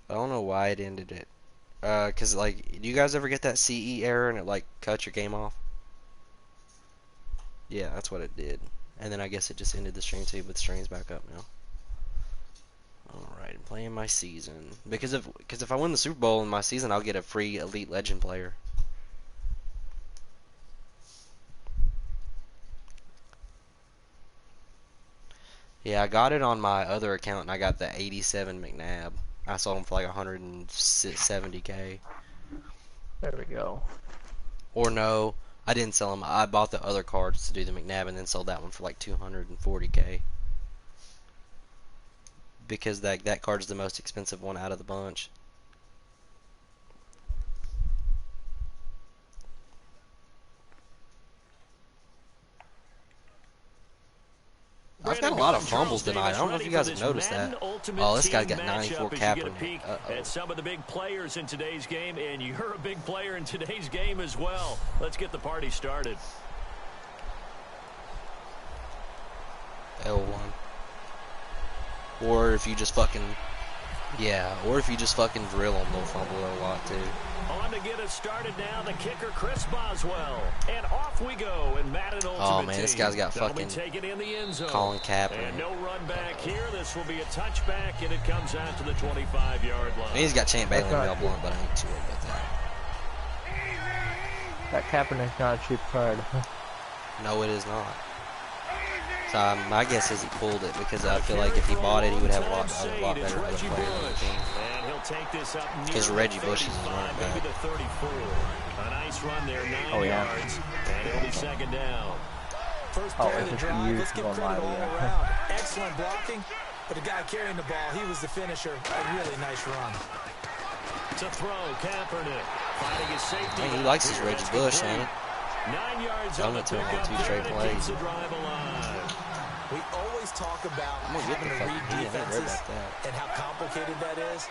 I don't know why it ended it. 'Cause like, do you guys ever get that CE error and it like cuts your game off? Yeah, that's what it did. And then I guess it just ended the stream too, but the stream's back up now. Alright, I'm playing my season. Because if I win the Super Bowl in my season, I'll get a free Elite Legend player. Yeah, I got it on my other account, and I got the 87 McNabb. I sold him for like 170K. There we go. Or no, I didn't sell him. I bought the other cards to do the McNabb, and then sold that one for like 240K. Because that card's the most expensive one out of the bunch. I've got a lot of fumbles tonight. I don't know if you guys have noticed that. Oh, this guy's got 94 Kaepernick. At some of the big players in today's game, and you're a big player in today's game as well. Let's get the party started. L1. Or if you just fucking... Yeah, or if you just fucking drill them, they'll fumble it a lot too. On to get us started now, the kicker Chris Boswell, and off we go. And Madden Ultimate Oh man, this guy's got fucking Colin Kaepernick. And no run back here. This will be a touchback, and it comes out to the 25-yard line. And he's got Champ Bailey and Mel Blunt, but I ain't too worried about that. That Kaepernick's not a cheap card. No, it is not. So my guess is he pulled it because I feel like if he bought it, he would have a lot better other players on the team. Because Reggie Bush is his running back. A nice run there, 9 yards, and it'll be second down. First play of the drive, let's give credit all around. Excellent blocking, but the guy carrying the ball, he was the finisher. A really nice run. To throw, Kaepernick finding his safety. Man, he likes his Reggie Bush, ain't it? 9 yards on the pickup on 2 straight plays. We always talk about having to read defenses and how complicated that is.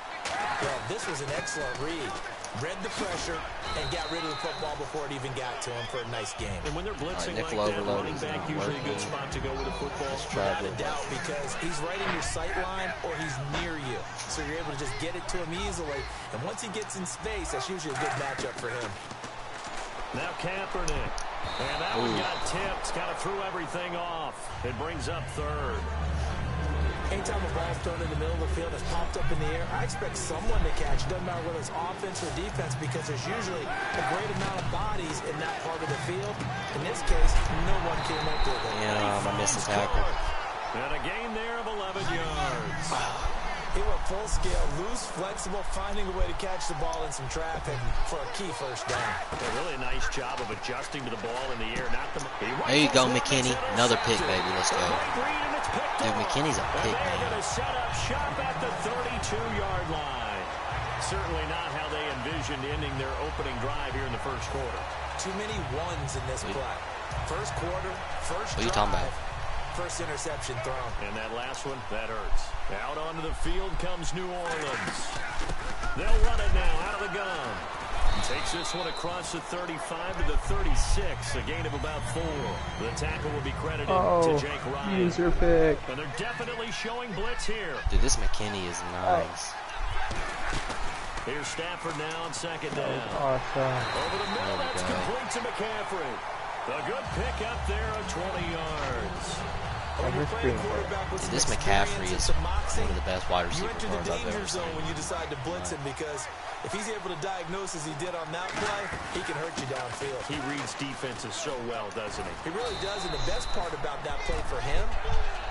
Well, this was an excellent read. Read the pressure and got rid of the football before it even got to him for a nice game. And when they're blitzing like that, running back usually a good spot to go with a football. Without a doubt, because he's right in your sight line or he's near you. So you're able to just get it to him easily. And once he gets in space, that's usually a good matchup for him. Now Kaepernick. And that one got tipped. Kind of threw everything off. It brings up third. Anytime a ball's thrown in the middle of the field, it's popped up in the air, I expect someone to catch. Doesn't matter whether it's offense or defense, because there's usually a great amount of bodies in that part of the field. In this case, no one came up with it. Yeah, I missed the tackle. And a gain there of 11 yards. He went full scale, loose, flexible, finding a way to catch the ball in some traffic for a key first down. A really nice job of adjusting to the ball in the air. There you go, McKinney. Another pick, baby. Let's go. Dude, McKinney's a pick, man. They're going to set up shop at the 32-yard line. Certainly not how they envisioned ending their opening drive here in the first quarter. Too many ones in this play. First quarter, first drive. What are you talking about? First interception thrown. And that last one, that hurts. Out onto the field comes New Orleans. They'll run it now out of the gun. Takes this one across the 35 to the 36, a gain of about 4. The tackle will be credited to Jake Ryan. User pick. And they're definitely showing blitz here. Dude, this McKinney is nice. Here's Stafford now on second down. Awesome. Over the middle, that's complete to McCaffrey. A good pick up there of 20 yards. Dude, this McCaffrey is one of the best wide receiver cards I've ever seen. When you decide to blitz him, because if he's able to diagnose as he did on that play, he can hurt you downfield. He reads defenses so well, doesn't he? He really does, and the best part about that play for him,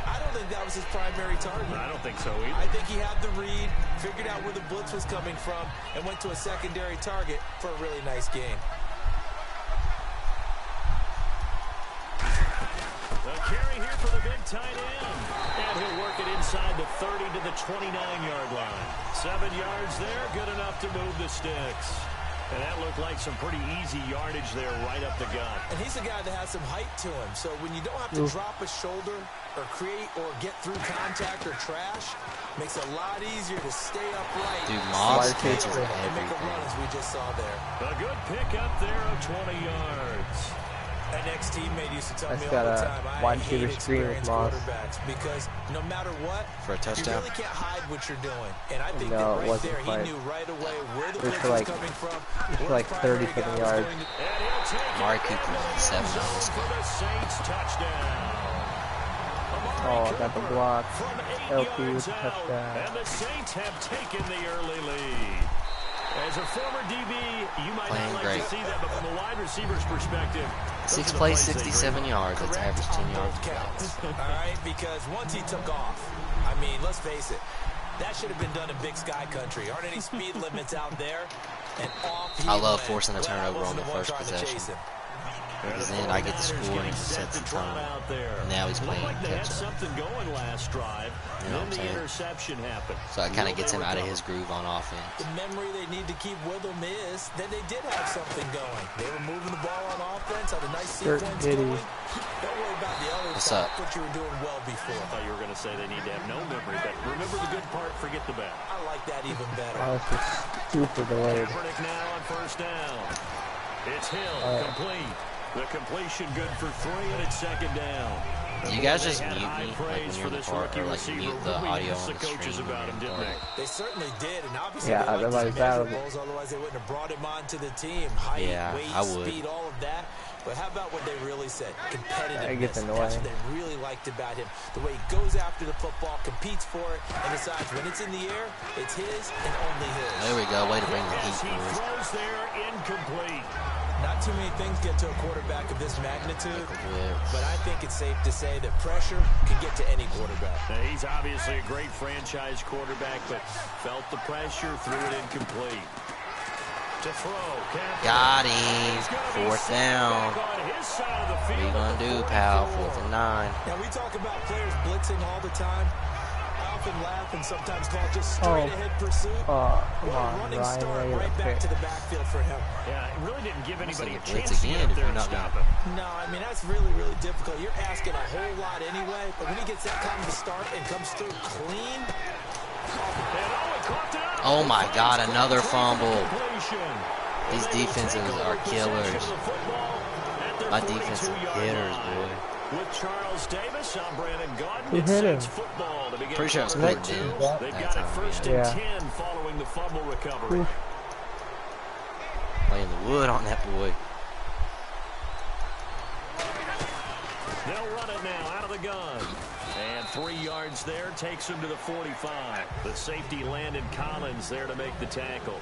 I don't think that was his primary target. I don't think so either. I think he had the read, figured out where the blitz was coming from, and went to a secondary target for a really nice game. The carry here for the big tight end. And he'll work it inside the 30 to the 29-yard line. 7 yards there, good enough to move the sticks. And that looked like some pretty easy yardage there right up the gut. And he's a guy that has some height to him. So when you don't have to drop a shoulder or create or get through contact or trash, makes it a lot easier to stay upright. Dude, Moss catches and make a run everything. as we just saw there. A good pick up there of 20 yards. An ex-teammate used to tell me all got the a time, I wide hate receiver screen with experienced Moss. quarterbacks because no matter what, For a touchdown? you really can't hide what you're doing. And I think No, that it right wasn't there, he quite. knew right away where the It was blitz for was like, coming from. it's where like the primary 30 something guy was yards. going to- And he'll take it. Amari Cooper is 7 on this For game. the Saints touchdown. Oh, got the block. From 8 LT yards with the out, touchdown. and the Saints have taken the early lead. As a former DB, you might Playing not like great. to see that, but from a wide receiver's perspective, 6 plays, 67 yards. That's Correct average on 10 yards. both counts. All right, because once he took off, I mean, let's face it, that should have been done in Big Sky country. Aren't any speed limits out there? And off he I love went. forcing a Glad I turnover on wasn't the one first trying to possession. chase him. Because then I get the score and it sets the tone. And now he's playing Looked like they had catch up. something going last drive. You know what I'm Then the saying? interception happened. So it kind Will of gets they him out of recover? his groove on offense. The memory they need to keep with them is that they did have something going. They were moving the ball on offense, had a nice Dirt sequence Diddy. going. Don't worry about the other What's stuff, up? but you were doing well before. I thought you were going to say they need to have no memory, but remember the good part, forget the bad. I like that even better. Oh, this is super delayed. Kaepernick now on first down. It's Hill, complete. The completion good for 3, and it's second down. Do you guys just They had mute high me like praise when for you're in the this car, rookie or like receiver. mute the Really audio asked on the the coaches stream about when him, you're in didn't the car? they? They certainly did, and obviously Yeah, they like otherwise these that would- measurables, otherwise they wouldn't have brought him onto the team. Height, Yeah, weight, I would. speed, all of that. But how about what they really said? Competitiveness. It gets That's annoying. what they really liked about him. The way he goes after the football, competes for it, and decides when it's in the air, it's his and only his. There we go. Way to bring the As heat, he boys. throws there, incomplete. Not too many things get to a quarterback of this magnitude, Yeah. but I think it's safe to say that pressure can get to any quarterback. Now, he's obviously a great franchise quarterback, but felt the pressure, threw it incomplete. To throw, Kaepernick. Got him. He's gonna be 4th set down. back on his side of the What are you field gonna at the do, pal? 44. 4th and 9. Now, we talk about players blitzing all the time. I often laugh and sometimes call it just straight-ahead pursuit. Oh, come Well, a on, running Ryan. start They got right a back pick. to the backfield for him. Yeah, it really didn't give anybody a Blitz chance to again get up if there you're and not stop gonna- him. No, I mean, that's really, really difficult. You're asking a whole lot anyway, but when he gets that kind of a start and comes through clean, And oh, it caught it up. Oh my God, another fumble. Completion. These They will defenses take over are possession killers. of the football at their My defensive 42-yard hitters, line. boy. With Charles Davis, I'm Brandon Gordon. Who It's hit him? Saints football to begin Pretty sure it was quarter Clinton. two. That They've time, got it first yeah. and 10 following the fumble recovery. Playing the wood on that boy. They'll run it now out of the gun. And 3 yards there takes him to the 45. The safety Landon Collins there to make the tackle.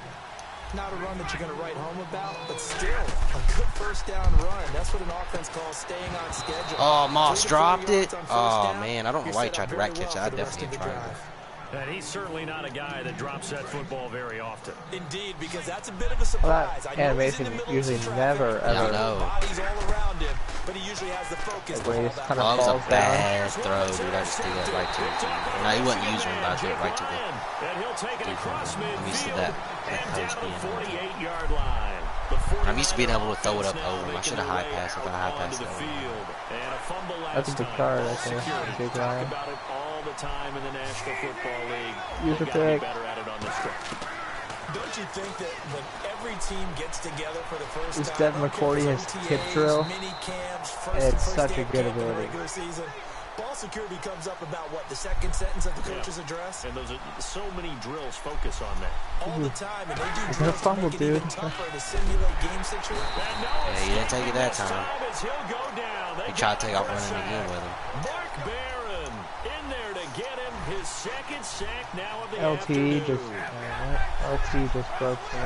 not a run that you're going to write home about, but still a good first down run. That's what an offense calls staying on schedule. Oh, Moss 3 to 4 dropped yards it. on first Oh, down, man. I don't know you're why he set tried up to very rat catch well it. I for the rest definitely of the tried drive. And he's certainly not a guy that drops that football very often. Indeed, because that's a bit of a surprise. I know he's in the animation middle of usually some never, traffic. Yeah, I ever. know. Bodies all around him, but he usually has the focus. Like when to he's hold kind that of Oh, that was a falls down. bad throw, dude. I just threw that right to it. No, he wasn't using it, but I threw it right to the And he'll take it across I'm used to midfield that and post down being the on. 48-yard line. I'm used to being able to throw it up over him. I should have high passed if I high passed the it over. field. And a fumble That's a last big time. card, I Ball think. security. Big Talk line. about it all the time in the National Football League. Use They've a got to be pick. better at it on this stretch. Don't you think that when every team gets together for the first This time, Devin I don't care if McCourty it's has hip OTAs, drill. mini camps, It's such a first good camp in the ability. regular season, ball security comes up about what, the second sentence of the Yeah. coach's address? And those are so many drills focus on that. All the time, and they do He's drills gonna to fumble, make it even dude. tougher to simulate game situations. And now it's Yeah, he didn't take it that this time. as he'll go down. They He tried got to take him off for a running again sack. with him. Mark Barron in there to get him his second sack now of the LT afternoon. just broke through.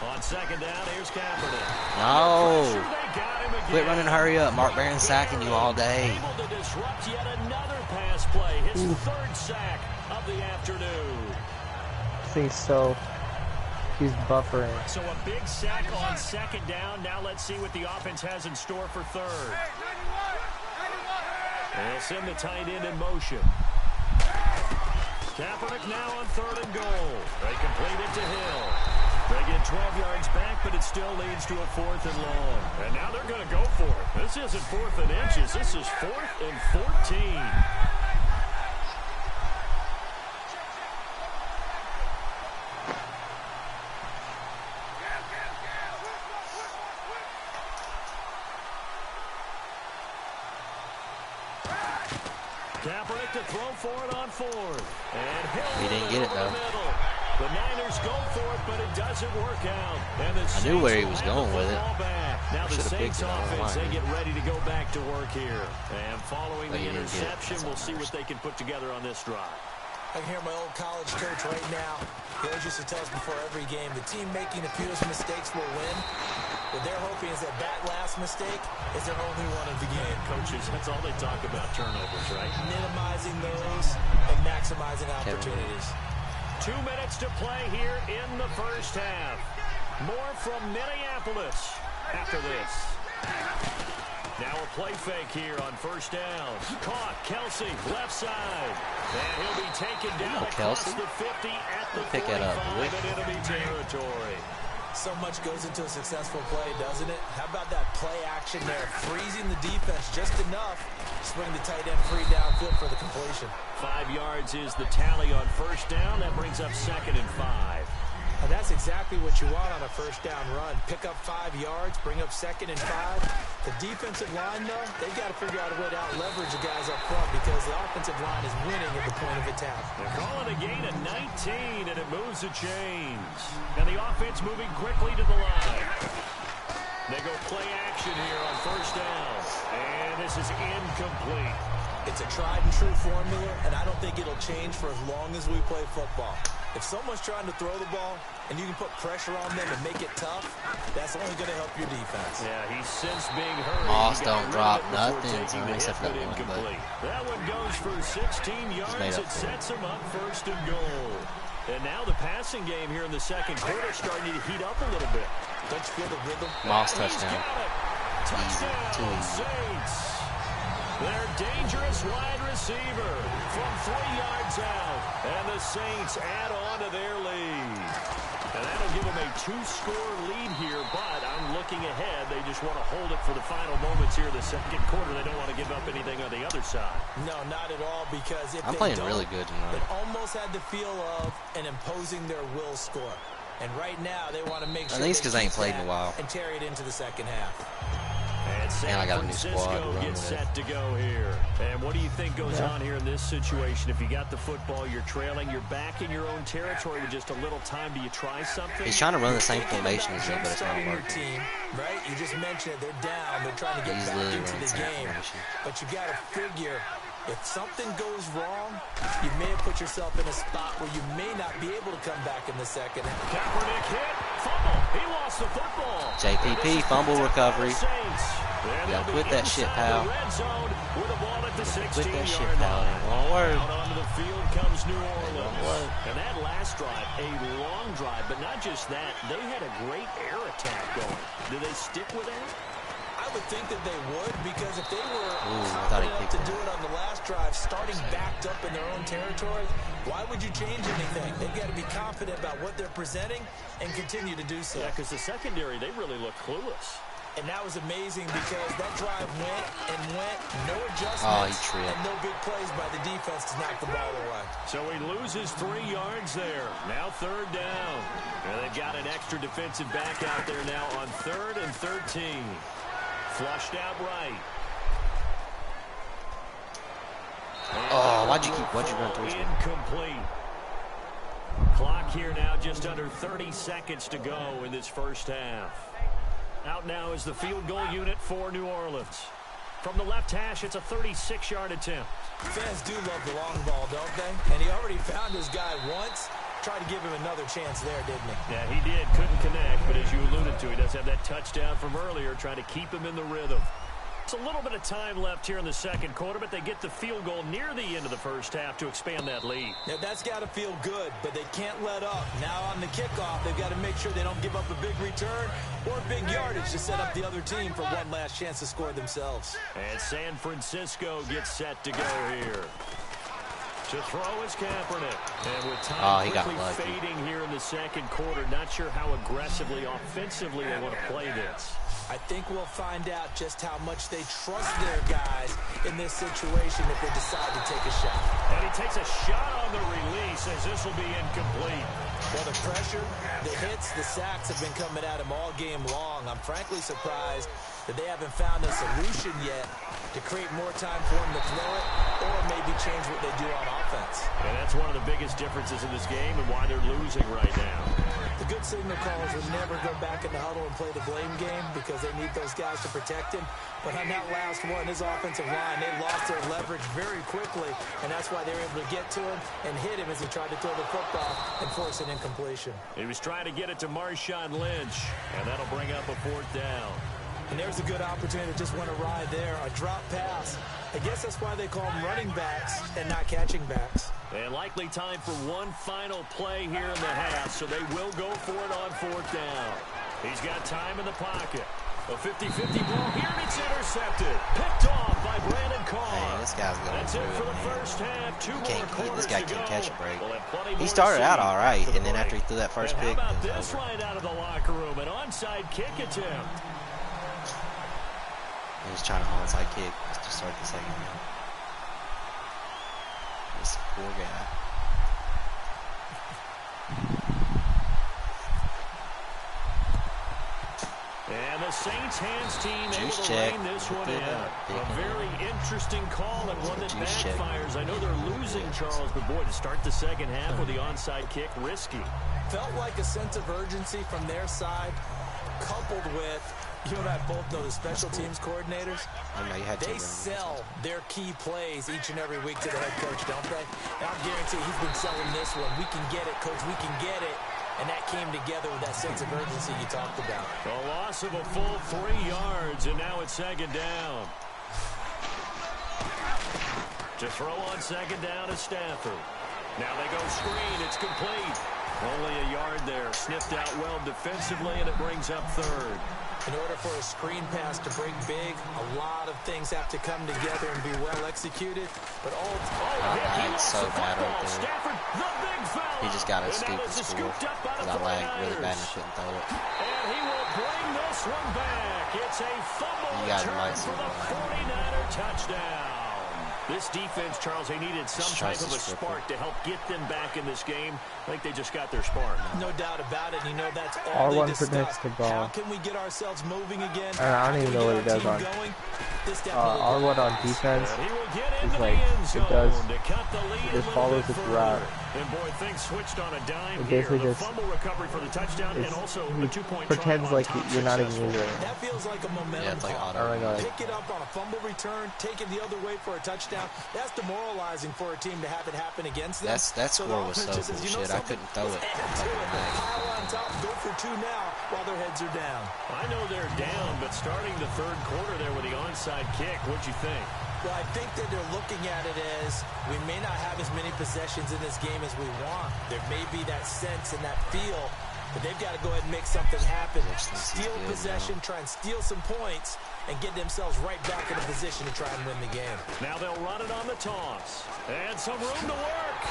On second down, here's Kaepernick. No. Sure they got him again. Quit running, hurry up. Mark Barron sacking you all day. Able to disrupt yet another pass play. His third sack of the afternoon. He's buffering. So a big sack on second down. Now let's see what the offense has in store for third. They'll send the tight end in motion. Kaepernick now on third and goal. They complete it to Hill. They get 12 yards back, but it still leads to a 4th and long. And now they're going to go for it. This isn't 4th and inches. This is 4th and 14. Kaepernick to throw for it on fourth. And he didn't get it, though. The Niners go for it, but it doesn't work out. And the I knew where he was going with it. Now the Saints offense, they get it. ready to go back to work here. And following the interception, we'll see what they can put together on this drive. I can hear my old college coach right now. He always used to tell us before every game, the team making the fewest mistakes will win. What they're hoping is that last mistake is their only one of the game. Coaches, that's all they talk about, turnovers, right? Minimizing those and maximizing opportunities. 2 minutes to play here in the first half. More from Minneapolis after this. Now a play fake here on first down. Caught, Kelsey, left side. And he'll be taken down across the 50 at the 45 in enemy territory. So much goes into a successful play, doesn't it? How about that play action there? Freezing the defense just enough to swing the tight end free downfield for the completion. 5 yards is the tally on first down. That brings up 2nd and 5. And that's exactly what you want on a first down run. Pick up 5 yards, bring up 2nd and 5. The defensive line, though, they've got to figure out a way to out-leverage the guys up front because the offensive line is winning at the point of attack. They're calling a gain of 19, and it moves the chains. And the offense moving quickly to the line. They go play action here on first down. And this is incomplete. It's a tried-and-true formula, and I don't think it'll change for as long as we play football. If someone's trying to throw the ball and you can put pressure on them and make it tough, that's only going to help your defense. Yeah, he's since being hurt. Moss don't drop nothing, except for that one. That one goes for 16 yards. It sets him up 1st and goal. And now the passing game here in the second quarter starting to heat up a little bit. Don't you feel the rhythm? Moss touchdown. Touchdown, Saints. Their dangerous wide receiver from 3 yards out. And the Saints add on to their lead. And that'll give them a 2-score lead here, but I'm looking ahead. They just want to hold it for the final moments here in the second quarter. They don't want to give up anything on the other side. No, not at all, because if I'm playing really good tonight. It almost had the feel of an imposing their will score. And right now, they want to make sure at least because I ain't played in a while. And carry it into the second half. And San I got a new Francisco squad to run gets with. set to go here. And what do you think goes on here in this situation? If you got the football, you're trailing, you're back in your own territory with just a little time. Do you try something? He's trying to run the same formation as him, but it's not Your working. team, right? You just mentioned it. They're down. They're trying to get He's back literally into running the the same game. formation. But you got to figure, if something goes wrong, you may have put yourself in a spot where you may not be able to come back in the second. Kaepernick hit, fumble. He lost the football. JPP, fumble recovery. You gotta quit that shit, pal. Quit that shit, pal. It ain't gonna work. Out onto the field comes New Orleans. And that last drive, a long drive, but not just that. They had a great air attack going. Do they stick with that? I would think that they would, because if they were thought he confident picked to it. do it on the last drive, starting backed up in their own territory, why would you change anything? They've got to be confident about what they're presenting and continue to do so. Yeah, because the secondary, they really look clueless. And that was amazing because that drive went and went, no adjustments, and no big plays by the defense to knock the ball away. So he loses 3 yards there. Now 3rd down. And they've got an extra defensive back out there now on 3rd and 13. Flushed out right. Oh, why'd you run towards me? Incomplete. Clock here now just under 30 seconds to go in this first half. Out now is the field goal unit for New Orleans. From the left hash, it's a 36-yard attempt. Fans do love the long ball, don't they? And he already found his guy once. Tried to give him another chance there, didn't he? Yeah, he did. Couldn't connect, but as you alluded to, he does have that touchdown from earlier, trying to keep him in the rhythm. It's a little bit of time left here in the second quarter, but they get the field goal near the end of the first half to expand that lead. Now, that's got to feel good, but they can't let up. Now on the kickoff, they've got to make sure they don't give up a big return or big yardage to set up the other team for one last chance to score themselves. And San Francisco gets set to go here. To throw is Kaepernick. And with time quickly fading here in the second quarter, not sure how aggressively, offensively they want to play this. I think we'll find out just how much they trust their guys in this situation if they decide to take a shot. And he takes a shot on the release as this will be incomplete. Well, the pressure, the hits, the sacks have been coming at him all game long. I'm frankly surprised that they haven't found a solution yet to create more time for him to throw it or maybe change what they do on offense. And that's one of the biggest differences in this game and why they're losing right now. The good signal callers would never go back in the huddle and play the blame game because they need those guys to protect him. But on that last one, his offensive line, they lost their leverage very quickly, and that's why they were able to get to him and hit him as he tried to throw the football and force an incompletion. He was trying to get it to Marshawn Lynch, and that'll bring up a 4th down. And there's a good opportunity to just want to ride there, a drop pass. I guess that's why they call them running backs and not catching backs. And likely time for one final play here in the half, so they will go for it on 4th down. He's got time in the pocket. A 50-50 ball here, and it's intercepted. Picked off by Brandon Carr. Man, this guy's going That's through it for it, the man. first half. This guy can't catch a break. We'll He started out all right, and then after he threw that first pick, how about it was this over. right out of the locker room? An onside kick attempt. He was trying to onside kick to start the second half. This poor guy. And the Saints hands team able Juice to check. rein this one in. A very interesting call and one that Juice check. backfires. I know they're losing, Charles, but boy, to start the second half with the onside kick, risky. Felt like a sense of urgency from their side, coupled with, you and I both know the special teams coordinators. They sell their key plays each and every week to the head coach, don't they? And I'm guaranteeing he's been selling this one. We can get it, coach. We can get it. And that came together with that sense of urgency you talked about. A loss of a full 3 yards, and now it's 2nd down. To throw on 2nd down is Stafford. Now they go screen. It's complete. Only a yard there. Sniffed out well defensively, and it brings up 3rd. In order for a screen pass to break big, a lot of things have to come together and be well executed. But It's so bad right there. Stafford, the big foul. He just got to scoop and score. Because I lagged really bad and I couldn't throw it. And he will bring this one back. It's a fumble return for the 49er touchdown. This defense, Charles, they needed some type of a spark to help get them back in this game. I think they just got their spark. No doubt about it. You know, that's all they discuss. How can we get ourselves moving again? I don't even know what he does on R1 on defense. Is like, it does, it just follows its route. And boy, things switched on a dime it here. basically The just fumble recovery for the touchdown and also the 2-point pretends like you're not even using it. That feels like a momentum call. Pick it up on a fumble return, take it the other way for a touchdown. That's demoralizing for a team to have it happen against them. That score was so bullshit. I couldn't throw it. Pile on top, go for 2 now while their heads are down. I know they're down, but starting the 3rd quarter there with the onside kick, what'd you think? Well, I think that they're looking at it as we may not have as many possessions in this game as we want. There may be that sense and that feel, but they've got to go ahead and make something happen. Steal possession, try and steal some points, and get themselves right back in a position to try and win the game. Now they'll run it on the toss. And some room to work.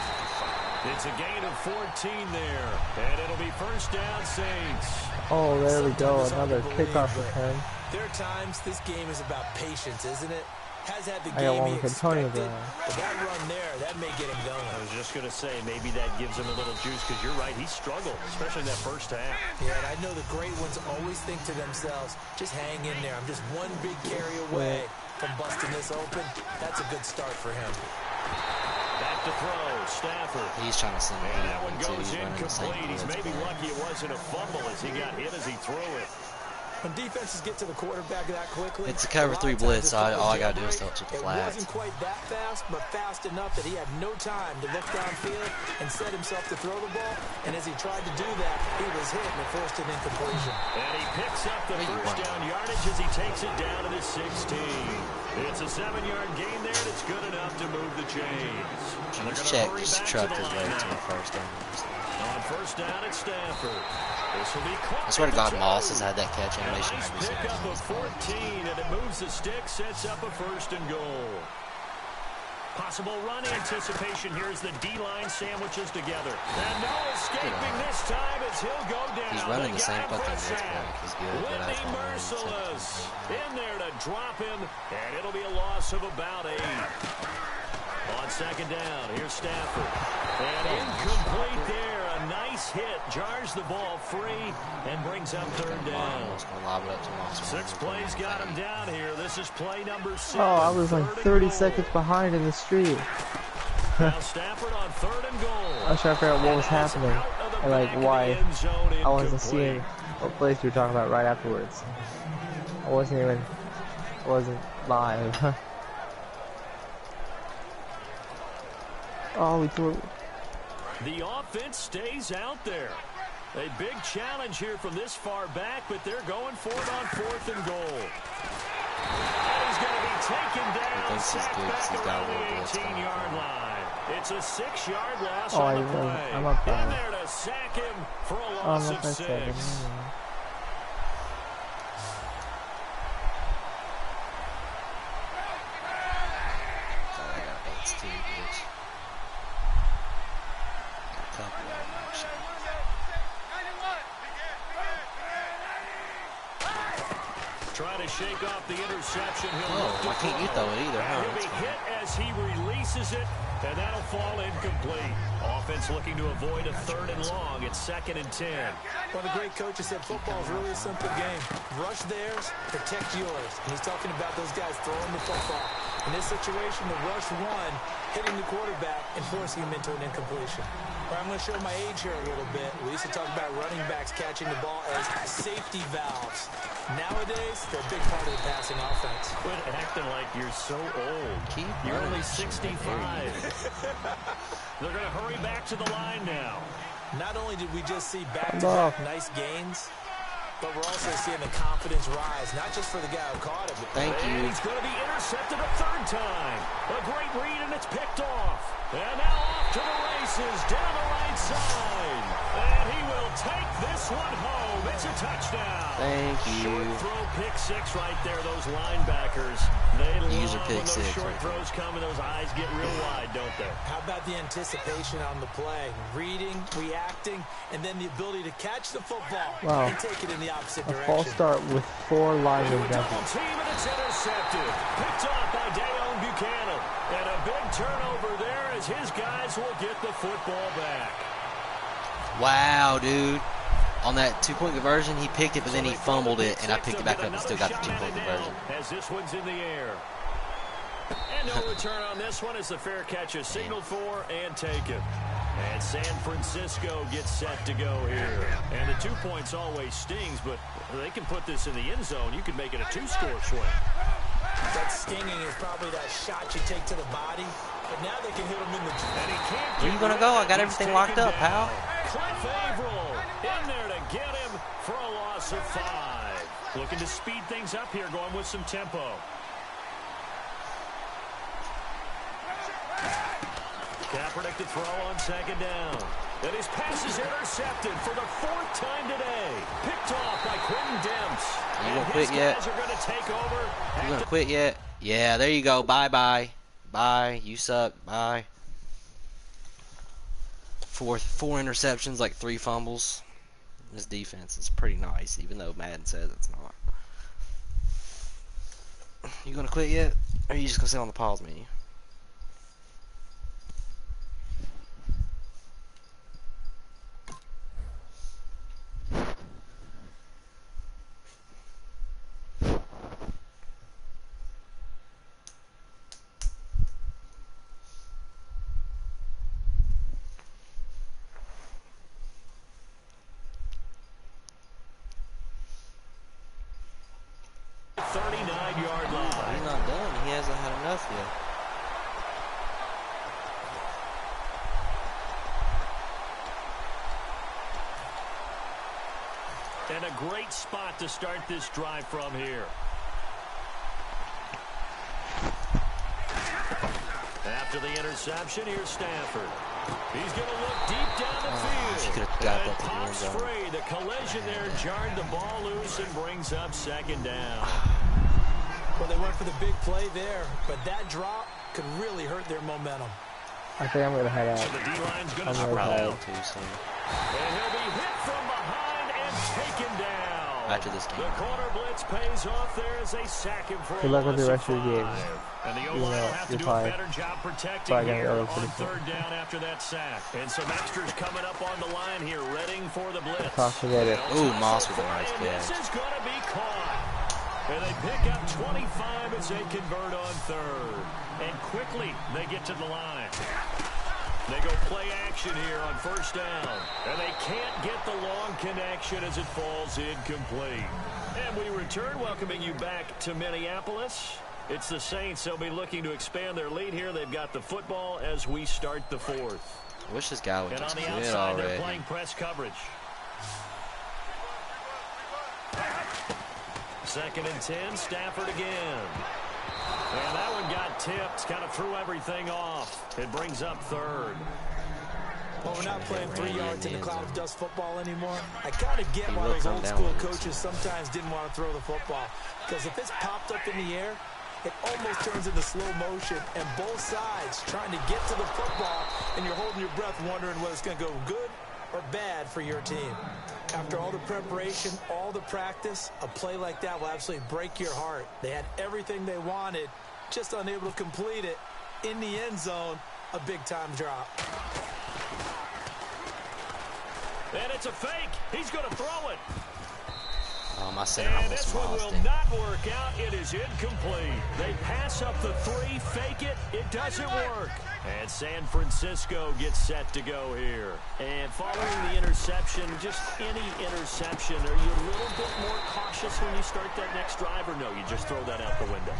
It's a gain of 14 there. And it'll be 1st down, Saints. Oh, there we go. Another kickoff return. There are times this game is about patience, isn't it? Has had the I got game one he for Tony expected, there. but that run there, that may get him going. I was just going to say, maybe that gives him a little juice, because you're right, he struggled, especially in that first half. Yeah, and I know the great ones always think to themselves, just hang in there. I'm just one big carry away from busting this open. That's a good start for him. Back to throw, Stafford. He's trying to send it. And that one goes incomplete. He's maybe lucky it wasn't a fumble as he got hit as he threw it. When defenses get to the quarterback that quickly, it's a cover 3 blitz, so all I got to do is touch the flag. It wasn't quite that fast, but fast enough that he had no time to look downfield and set himself to throw the ball. And as he tried to do that, he was hit and it forced an incompletion. And he picks up the first down yardage as he takes it down to the 16. It's a 7-yard gain there, and it's good enough to move the chains. Check just trucked his way to the 1st down. On 1st down at Stafford. This will be caught. I swear to God, Moss has had that catch animation Nice every pick single up of 14, and it moves the stick, sets up a 1st and goal. Possible run anticipation here as the D-line sandwiches together. And no escaping this time as he'll go down. He's running the same fucking blitz play. He's good, but I Whitney Merciless in there to drop him, and it'll be a loss of about 8. On on second down. Here's Stafford. And incomplete there. A nice hit. Jars the ball free and brings up third down. 6 plays got him down here. This is play number 6. Oh, I was like 30 seconds behind in the street. Now Stafford on 3rd and goal. I was trying to figure out what was happening and like why I wasn't seeing what plays you were talking about right afterwards. I wasn't live. Oh, we threw it. The offense stays out there. A big challenge here from this far back, but they're going for it on 4th and goal. And he's going to be taken down. Sacked back around the 18-yard line. It's a 6-yard loss on the play. I'm up in there to sack him for a loss of 6. Trying to shake off the interception. Why can't you throw it either, huh? He'll be hit as he releases it, and that'll fall incomplete. Offense looking to avoid a 3rd and long. It's 2nd and 10. One of the great coaches said football is really a simple game. Rush theirs, protect yours. And he's talking about those guys throwing the football. In this situation, the rush one, hitting the quarterback and forcing him into an incompletion. But I'm going to show my age here a little bit. We used to talk about running backs catching the ball as safety valves. Nowadays, they're a big part of the passing offense. Quit acting like you're so old. You're only 65. They're going to hurry back to the line now. Not only did we just see back-to-back nice gains, but we're also seeing the confidence rise, not just for the guy who caught it. Thank you. He's going to be intercepted a 3rd time. A great read, and it's picked off. And now off to the races down the right side. And he will take this one home. It's a touchdown. Thank you. Short throw, pick 6 right there. Those linebackers, they love when those short throws come and those eyes get real wide, don't they? How about the anticipation on the play? Reading, reacting, and then the ability to catch the football and take it in the opposite direction. False start with 4 linemen jumping. Team, and it's intercepted. Picked off by Dayon Buchanan. And a big turnover there as his guys will get the football back. Wow, dude. On that 2-point conversion, he picked it, but then he fumbled it, and I picked it back up and still got the 2-point conversion. As this one's in the air. And no return on this one as the fair catch is signaled for and taken. And San Francisco gets set to go here. And the 2 points always stings, but they can put this in the end zone. You can make it a 2-score swing. That stinging is probably that shot you take to the body, but now they can hit him in the... And he can't. Where you gonna go? I got everything locked up, pal. Cliff Averill in there to get him for a loss of 5. Looking to speed things up here, going with some tempo. Kaepernick to throw on 2nd down. And his pass is intercepted for the 4th time today. Picked off by Quentin Demps. You gonna quit yet? You gonna quit yet? Yeah, there you go. Bye-bye. Bye. You suck. Bye. 4 interceptions, like 3 fumbles. This defense is pretty nice, even though Madden says it's not. You gonna quit yet? Or are you just gonna sit on the pause menu? And a great spot to start this drive from here. After the interception, here's Stafford. He's going to look deep down the field. She could have got that to the Pops end zone. free. The collision there jarred the ball loose and brings up 2nd down. Well, they went for the big play there, but that drop could really hurt their momentum. I think I'm going to head out. So the D-line's going to I'm spread out. too soon. And he'll be hit from behind and taken down. after this game. The corner blitz pays off there as they sack him for Good luck with the rest of your game. And the O-line will have to do a better job protecting here on third down after that sack. And some extras coming up on the line here, readying for the blitz. Ooh, Moss with a nice catch. This is going to be caught. And they pick up 25 as they convert on third. And quickly they get to the line. They go play action here on first down. And they can't get the long connection as it falls incomplete. And we return, welcoming you back to Minneapolis. It's the Saints. They'll be looking to expand their lead here. They've got the football as we start the fourth. I wish this guy would and just on the quit outside, already. they're playing press coverage. 2nd and 10, Stafford again. And that one got tipped, kind of threw everything off. It brings up third. Well, we're not playing 3 yards in the cloud of dust football anymore. I kind of get why those old school coaches sometimes didn't want to throw the football. Because if it's popped up in the air, it almost turns into slow motion. And both sides trying to get to the football, and you're holding your breath wondering whether it's going to go good or bad for your team. After all the preparation, all the practice, a play like that will absolutely break your heart. They had everything they wanted, just unable to complete it. In the end zone, a big-time drop. And it's a fake. He's going to throw it. My center almost lost it. And this one will not work out. It is incomplete. They pass up the 3, fake it. It doesn't work. And San Francisco gets set to go here. And following the interception, just any interception, are you a little bit more cautious when you start that next drive, or no, you just throw that out the window?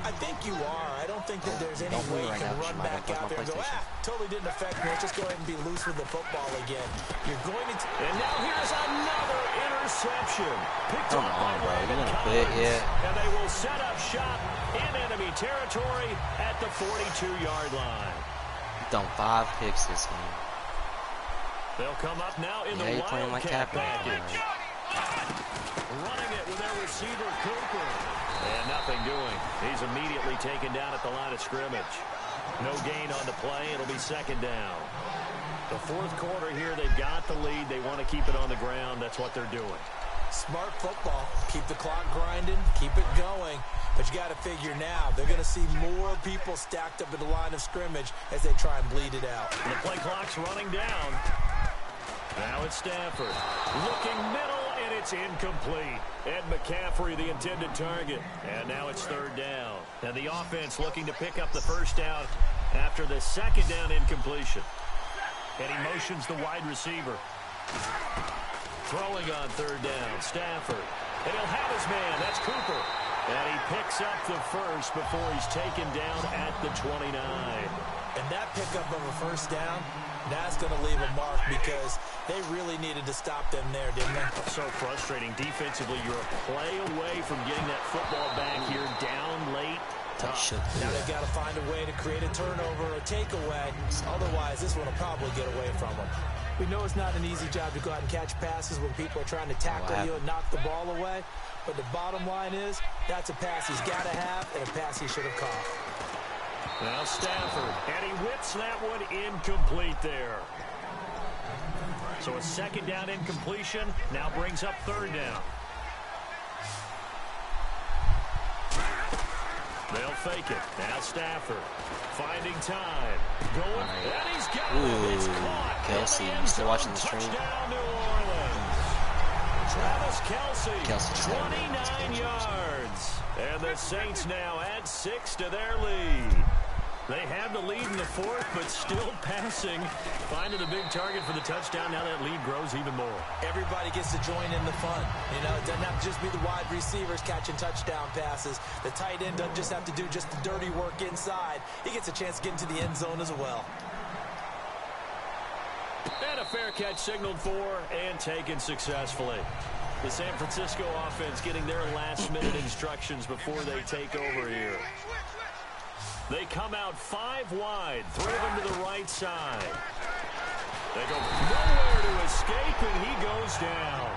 I think you are. I don't think that there's any way you can run back out there and go, totally didn't affect me. Let's just go ahead and be loose with the football again. You're going to... And now here's another interception. Picked Come on, bro. You gonna quit yet? And they will set up shop in enemy territory at the 42-yard line. Done 5 picks this game. They'll come up now in the Wildcat package. Running it with their receiver, Cooper. And nothing doing. He's immediately taken down at the line of scrimmage. No gain on the play. It'll be 2nd down. The 4th quarter here, they've got the lead. They want to keep it on the ground. That's what they're doing. Smart football. Keep the clock grinding. Keep it going. But you got to figure now, they're going to see more people stacked up at the line of scrimmage as they try and bleed it out. And the play clock's running down. Now it's Stafford. Looking middle, and it's incomplete. Ed McCaffrey, the intended target. And now it's 3rd down. And the offense looking to pick up the 1st down after the 2nd down incompletion. And he motions the wide receiver. Throwing on 3rd down, Stafford. And he'll have his man. That's Cooper. And he picks up the 1st before he's taken down at the 29. And that pickup of a 1st down, that's going to leave a mark because they really needed to stop them there, didn't they? So frustrating. Defensively, you're a play away from getting that football back here down late. Now they've got to find a way to create a turnover or takeaway. Otherwise, this one will probably get away from them. We know it's not an easy job to go out and catch passes when people are trying to tackle you and knock the ball away. But the bottom line is, that's a pass he's got to have and a pass he should have caught. Now Stafford, and he whips that one incomplete there. So a 2nd down incompletion now brings up 3rd down. They'll fake it. Now Stafford finding time. Going, and he's got it. It's caught. Kelsey, you still watching the stream? Touchdown, New Orleans. Travis Kelsey, 29 yards. And the Saints now add 6 to their lead. They have the lead in the 4th, but still passing. Finding the big target for the touchdown. Now that lead grows even more. Everybody gets to join in the fun. You know, it doesn't have to just be the wide receivers catching touchdown passes. The tight end doesn't just have to do just the dirty work inside. He gets a chance to get into the end zone as well. And a fair catch signaled for and taken successfully. The San Francisco offense getting their last-minute instructions before they take over here. They come out 5 wide, 3 of them to the right side. They go nowhere to escape, and he goes down.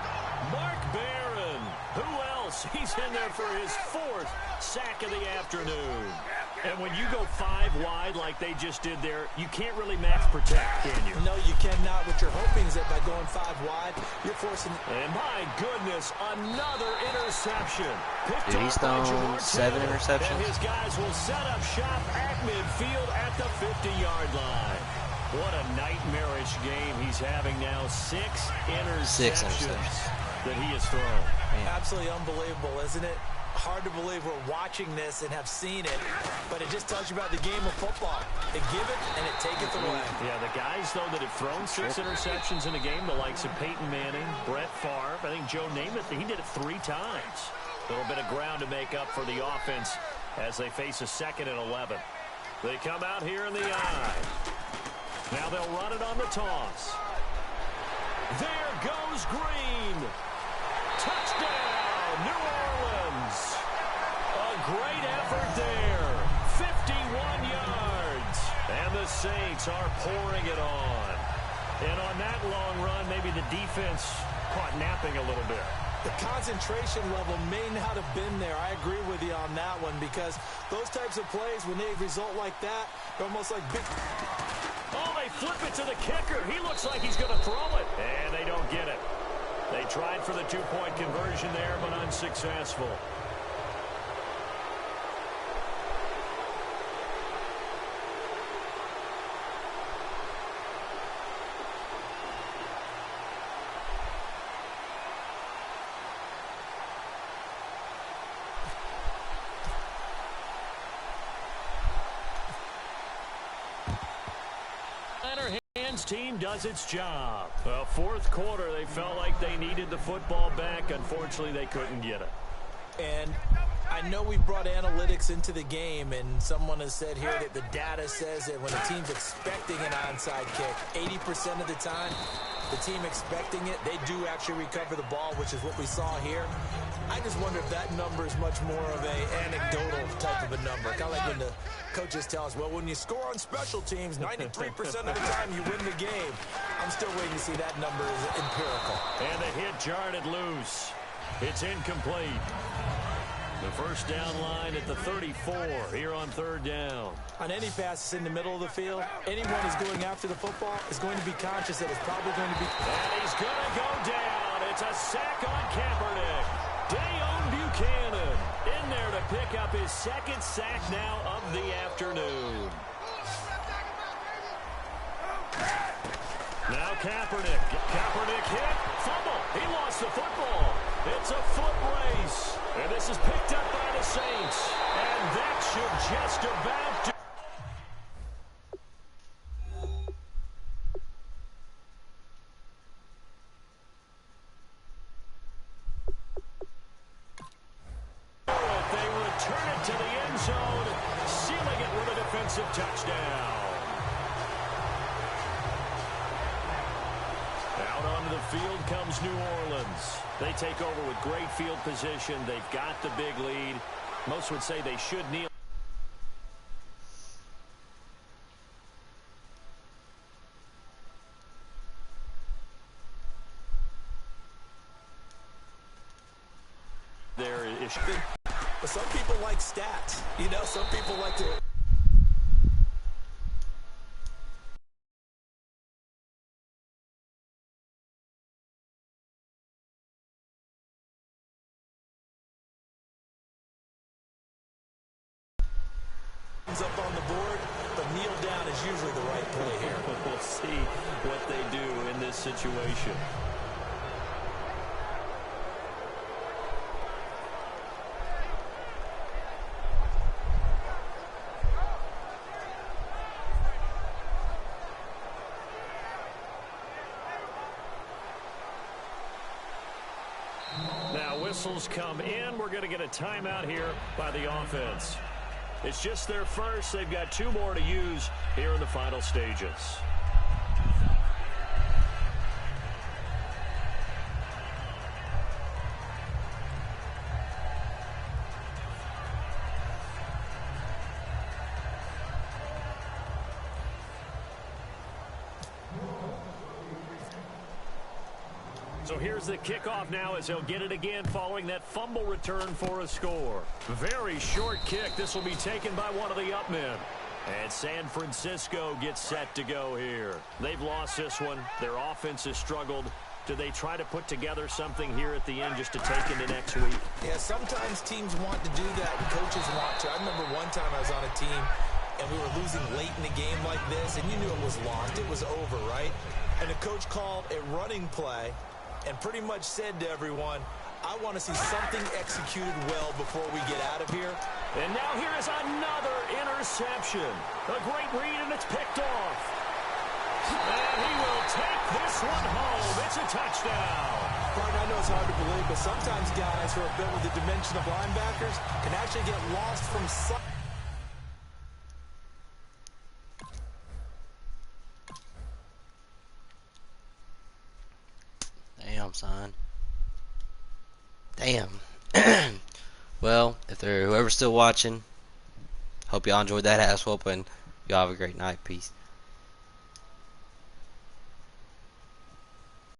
Mark Barron, who else? He's in there for his 4th sack of the afternoon. And when you go 5 wide like they just did there, you can't really max protect, can you? No, you cannot. What you're hoping is that by going 5 wide, you're forcing... And my goodness, another interception. Dude, he's thrown 7 interceptions. And his guys will set up shop at midfield at the 50-yard line. What a nightmarish game he's having now. 6 interceptions that he has thrown. Man. Absolutely unbelievable, isn't it? Hard to believe we're watching this and have seen it, but it just tells you about the game of football. They give it and it taketh away. Yeah, the guys, though, that have thrown 6 interceptions in a game, the likes of Peyton Manning, Brett Favre, I think Joe Namath, he did it 3 times. A little bit of ground to make up for the offense as they face a 2nd and 11. They come out here in the eye. Now they'll run it on the toss. There goes Green. Touchdown, New Orleans. A great effort there. 51 yards. And the Saints are pouring it on. And on that long run, maybe the defense caught napping a little bit. The concentration level may not have been there. I agree with you on that one, because those types of plays, when they result like that, they're almost like big... Oh, they flip it to the kicker. He looks like he's going to throw it. And they don't get it. They tried for the 2-point conversion there, but unsuccessful. Team does its job. Well, 4th quarter, they felt like they needed the football back. Unfortunately, they couldn't get it. And I know we brought analytics into the game, and someone has said here that the data says that when a team's expecting an onside kick, 80% of the time, the team expecting it, they do actually recover the ball, which is what we saw here. I just wonder if that number is much more of a anecdotal type of a number. Kind of like when the coaches tell us, well, when you score on special teams, 93% of the time you win the game. I'm still waiting to see that number is empirical. And the hit jarred it loose. It's incomplete. The first down line at the 34 here on 3rd down. On any pass that's in the middle of the field, anyone who's going after the football is going to be conscious that it's probably going to be... And he's going to go down. It's a sack on Kaepernick. Dayon Buchanan in there to pick up his 2nd sack now of the afternoon. Now Kaepernick. Kaepernick hit. Fumble. He lost the football. It's a foot race. And this is picked up by the Saints. And that should just about do. They return it to the end zone, sealing it with a defensive touchdown. Out onto the field comes New Orleans. They take over with great field position. They've got the big lead. Most would say they should kneel. There is. But some people like stats. You know, some people like to... up on the board, but kneel down is usually the right play here. We'll see what they do in this situation. Now whistles come in. We're going to get a timeout here by the offense. It's just their first. They've got 2 more to use here in the final stages. So So here's the kickoff now as he'll get it again following that fumble return for a score. Very short kick. This will be taken by one of the up men. And San Francisco gets set to go here. They've lost this one. Their offense has struggled. Do they try to put together something here at the end just to take into next week? Yeah, sometimes teams want to do that and coaches want to. I remember one time I was on a team and we were losing late in the game like this, and you knew it was lost. It was over, right? And the coach called a running play and pretty much said to everyone, I want to see something executed well before we get out of here. And now here is another interception. A great read, and it's picked off. And he will take this one home. It's a touchdown. Martin, I know it's hard to believe, but sometimes guys who are built with the dimension of linebackers can actually get lost from sight. Damn, son. Damn. Well, if whoever's still watching, hope y'all enjoyed that ass whooping. Y'all have a great night. Peace.